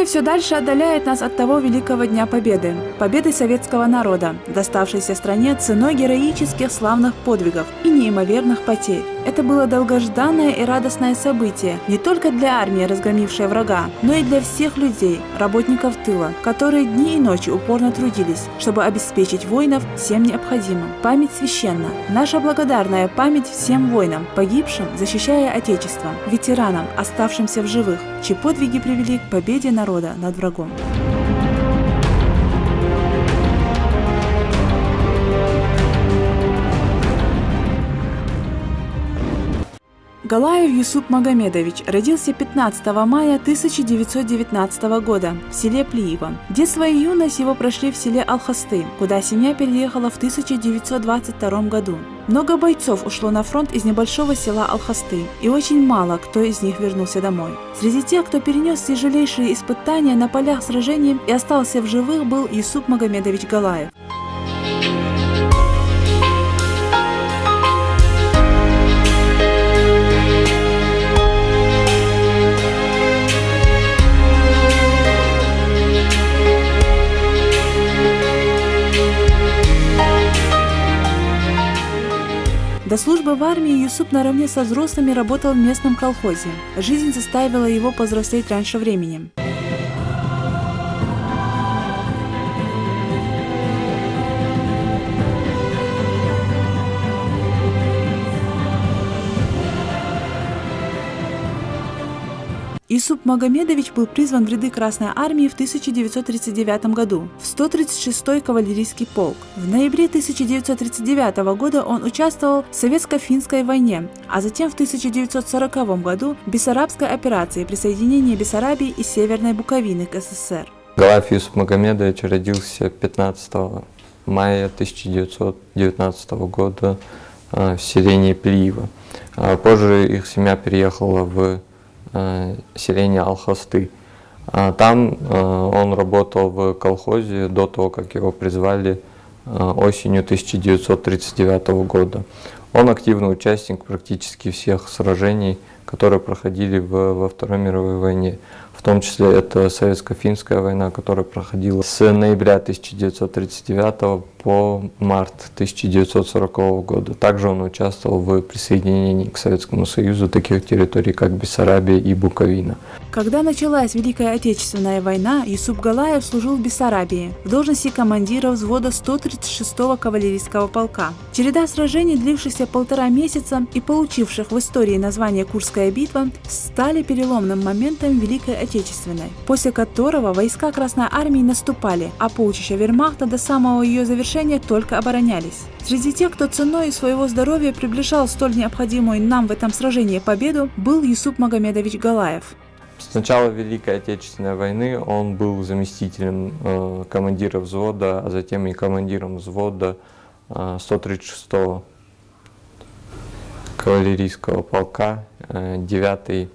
все дальше отдаляет нас от того великого Дня Победы, победы советского народа, доставшейся стране ценой героических славных подвигов и неимоверных потерь. Это было долгожданное и радостное событие не только для армии, разгромившей врага, но и для всех людей, работников тыла, которые дни и ночи упорно трудились, чтобы обеспечить воинов всем необходимым. Память священна. Наша благодарная память всем воинам, погибшим, защищая Отечество, ветеранам, оставшимся в живых, чьи подвиги привели к победе народа над врагом. Галаев Юсуп Магомедович родился 15 мая 1919 года в селе Плиево. Детство и юность его прошли в селе Алхасты, куда семья переехала в 1922 году. Много бойцов ушло на фронт из небольшого села Алхасты, и очень мало кто из них вернулся домой. Среди тех, кто перенес тяжелейшие испытания на полях сражений и остался в живых, был Юсуп Магомедович Галаев. До службы в армии Юсуп наравне со взрослыми работал в местном колхозе. Жизнь заставила его повзрослеть раньше времени. Юсуп Магомедович был призван в ряды Красной армии в 1939 году в 136-й кавалерийский полк. В ноябре 1939 года он участвовал в Советско-финской войне, а затем в 1940 году в Бессарабской операции присоединения Бессарабии и Северной Буковины к СССР. Галаев Юсуп Магомедович родился 15 мая 1919 года в селении Плиево. Позже их семья переехала в селение Алхасты. Там он работал в колхозе до того, как его призвали осенью 1939 года. Он активный участник практически всех сражений, которые проходили во Второй мировой войне. В том числе это Советско-финская война, которая проходила с ноября 1939 по март 1940 года. Также он участвовал в присоединении к Советскому Союзу таких территорий, как Бессарабия и Буковина. Когда началась Великая Отечественная война, Юсуп Галаев служил в Бессарабии в должности командира взвода 136-го кавалерийского полка. Череда сражений, длившихся 1,5 месяца и получивших в истории название «Курская битва», стали переломным моментом Великой Отечественной, после которого войска Красной армии наступали, а полчища вермахта до самого ее завершения только оборонялись. Среди тех, кто ценой своего здоровья приближал столь необходимую нам в этом сражении победу, был Юсуп Магомедович Галаев. С начала Великой Отечественной войны он был заместителем командира взвода, а затем и командиром взвода 136-го кавалерийского полка 9-й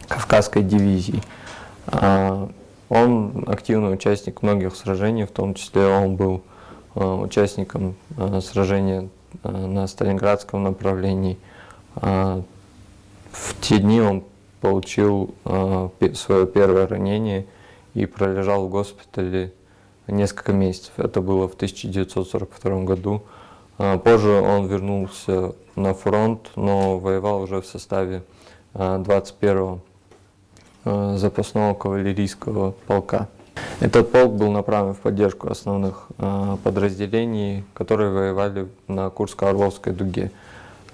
Кавказской дивизии. Он активный участник многих сражений, в том числе он был участником сражения на Сталинградском направлении. В те дни он получил свое первое ранение и пролежал в госпитале несколько месяцев. Это было в 1942 году. Позже он вернулся на фронт, но воевал уже в составе 21-го запасного кавалерийского полка. Этот полк был направлен в поддержку основных подразделений, которые воевали на Курско-Орловской дуге.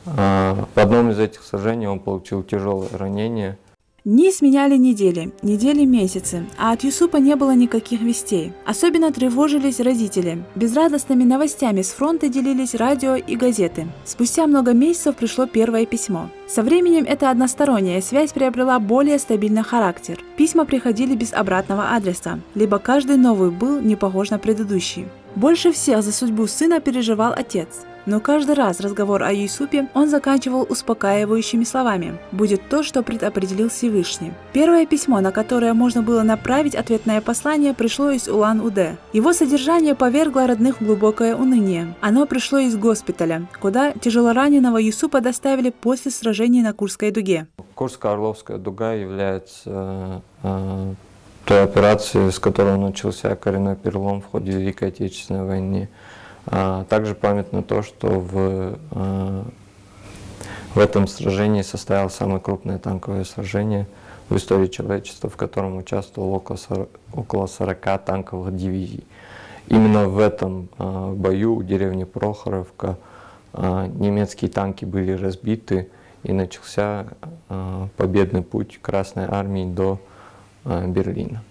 В одном из этих сражений он получил тяжелое ранение. Дни сменяли недели, недели месяцы, а от Юсупа не было никаких вестей. Особенно тревожились родители. Безрадостными новостями с фронта делились радио и газеты. Спустя много месяцев пришло первое письмо. Со временем эта односторонняя связь приобрела более стабильный характер. Письма приходили без обратного адреса, либо каждый новый был не похож на предыдущий. Больше всех за судьбу сына переживал отец. Но каждый раз разговор о Юсупе он заканчивал успокаивающими словами: «Будет то, что предопределил Всевышний». Первое письмо, на которое можно было направить ответное послание, пришло из Улан-Удэ. Его содержание повергло родных в глубокое уныние. Оно пришло из госпиталя, куда тяжелораненого Юсупа доставили после сражений на Курской дуге. Курско-Орловская дуга является той операции, с которой начался коренной перелом в ходе Великой Отечественной войны. Также памятно то, что в этом сражении состоялось самое крупное танковое сражение в истории человечества, в котором участвовало около 40 танковых дивизий. Именно в этом бою у деревни Прохоровка немецкие танки были разбиты, и начался победный путь Красной Армии до Берлина.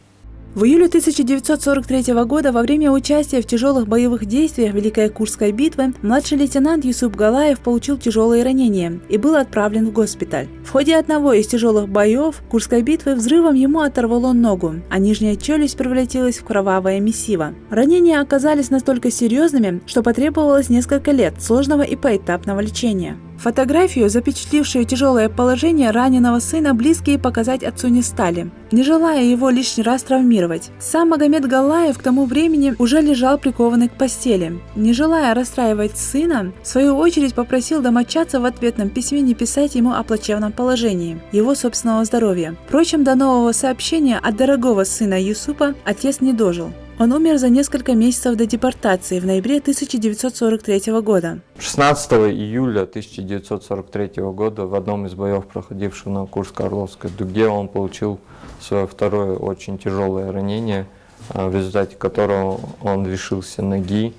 В июле 1943 года во время участия в тяжелых боевых действиях Великой Курской битвы младший лейтенант Юсуп Галаев получил тяжелые ранения и был отправлен в госпиталь. В ходе одного из тяжелых боев Курской битвы взрывом ему оторвало ногу, а нижняя челюсть превратилась в кровавое месиво. Ранения оказались настолько серьезными, что потребовалось несколько лет сложного и поэтапного лечения. Фотографию, запечатлившую тяжелое положение раненого сына, близкие показать отцу не стали, не желая его лишний раз травмировать. Сам Магомед Галаев к тому времени уже лежал прикованный к постели. Не желая расстраивать сына, в свою очередь попросил домочадцев в ответном письме не писать ему о плачевном положении его собственного здоровья. Впрочем, до нового сообщения от дорогого сына Юсупа отец не дожил. Он умер за несколько месяцев до депортации в ноябре 1943 года. 16 июля 1943 года в одном из боев, проходивших на Курско-Орловской дуге, он получил свое второе очень тяжелое ранение, в результате которого он лишился ноги,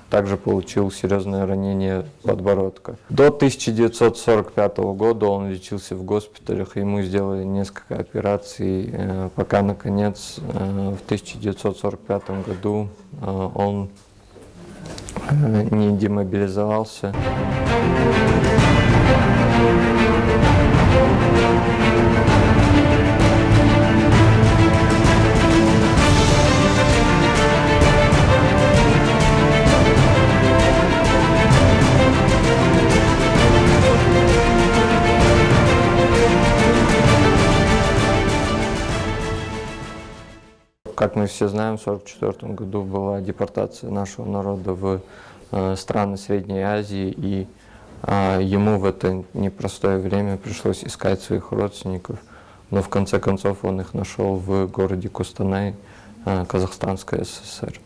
также получил серьезное ранение подбородка. До 1945 года он лечился в госпиталях, ему сделали несколько операций, пока, наконец, в 1945 году он не демобилизовался. Как мы все знаем, в 1944 году была депортация нашего народа в страны Средней Азии, и ему в это непростое время пришлось искать своих родственников, но в конце концов он их нашел в городе Кустанай, Казахстанской ССР.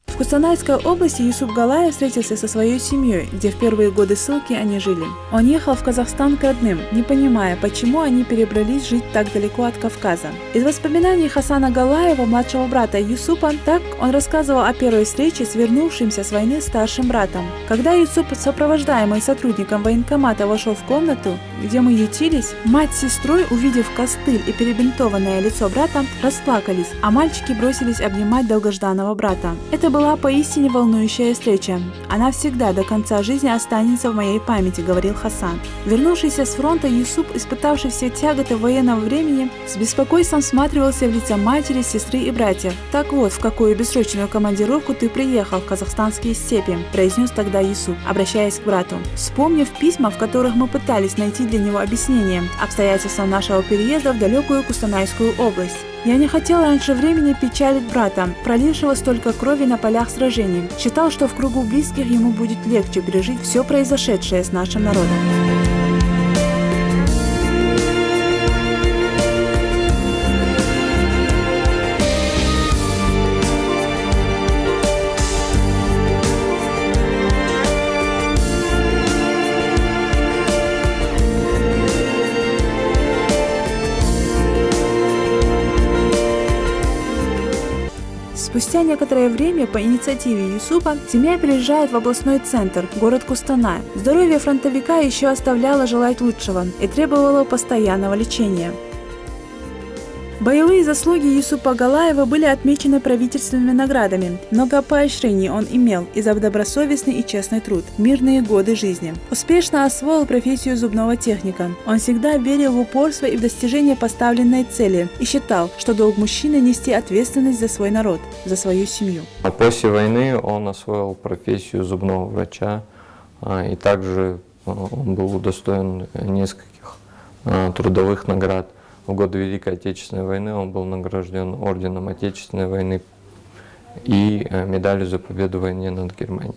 В Кустанайской области Юсуп Галаев встретился со своей семьей, где в первые годы ссылки они жили. Он ехал в Казахстан к родным, не понимая, почему они перебрались жить так далеко от Кавказа. Из воспоминаний Хасана Галаева, младшего брата Юсупа, так он рассказывал о первой встрече с вернувшимся с войны старшим братом. Когда Юсуп, сопровождаемый сотрудником военкомата, вошел в комнату, где мы ютились, мать с сестрой, увидев костыль и перебинтованное лицо брата, расплакались, а мальчики бросились обнимать долгожданного брата. Это была поистине волнующая встреча. Она всегда до конца жизни останется в моей памяти, говорил Хасан. Вернувшийся с фронта Юсуп, испытавший все тяготы военного времени, с беспокойством всматривался в лица матери, сестры и братьев. «Так вот, в какую бессрочную командировку ты приехал в казахстанские степи», произнес тогда Юсуп, обращаясь к брату. Вспомнив письма, в которых мы пытались найти для него объяснение обстоятельствам нашего переезда в далекую Кустанайскую область. Я не хотел раньше времени печалить брата, пролившего столько крови на полях сражений. Считал, что в кругу близких ему будет легче пережить все произошедшее с нашим народом. Спустя некоторое время по инициативе Юсупа семья переезжает в областной центр, город Кустанай. Здоровье фронтовика еще оставляло желать лучшего и требовало постоянного лечения. Боевые заслуги Юсупа Галаева были отмечены правительственными наградами. Много поощрений он имел и за добросовестный и честный труд, мирные годы жизни. Успешно освоил профессию зубного техника. Он всегда верил в упорство и в достижение поставленной цели и считал, что долг мужчины нести ответственность за свой народ, за свою семью. После войны он освоил профессию зубного врача, и также он был удостоен нескольких трудовых наград. В годы Великой Отечественной войны он был награжден орденом Отечественной войны и медалью за победу в войне над Германией.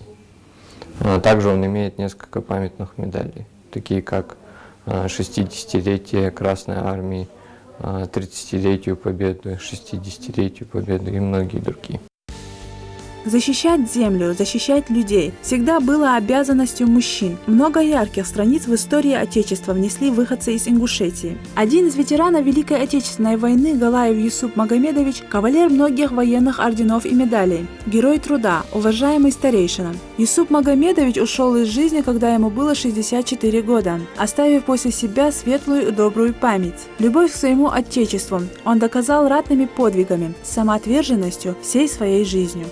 Также он имеет несколько памятных медалей, такие как 60-летие Красной Армии, 30-летию Победы, 60-летию Победы и многие другие. Защищать землю, защищать людей всегда было обязанностью мужчин. Много ярких страниц в истории Отечества внесли выходцы из Ингушетии. Один из ветеранов Великой Отечественной войны, Галаев Юсуп Магомедович, кавалер многих военных орденов и медалей, герой труда, уважаемый старейшина. Юсуп Магомедович ушел из жизни, когда ему было 64 года, оставив после себя светлую и добрую память. Любовь к своему Отечеству он доказал ратными подвигами, самоотверженностью всей своей жизнью.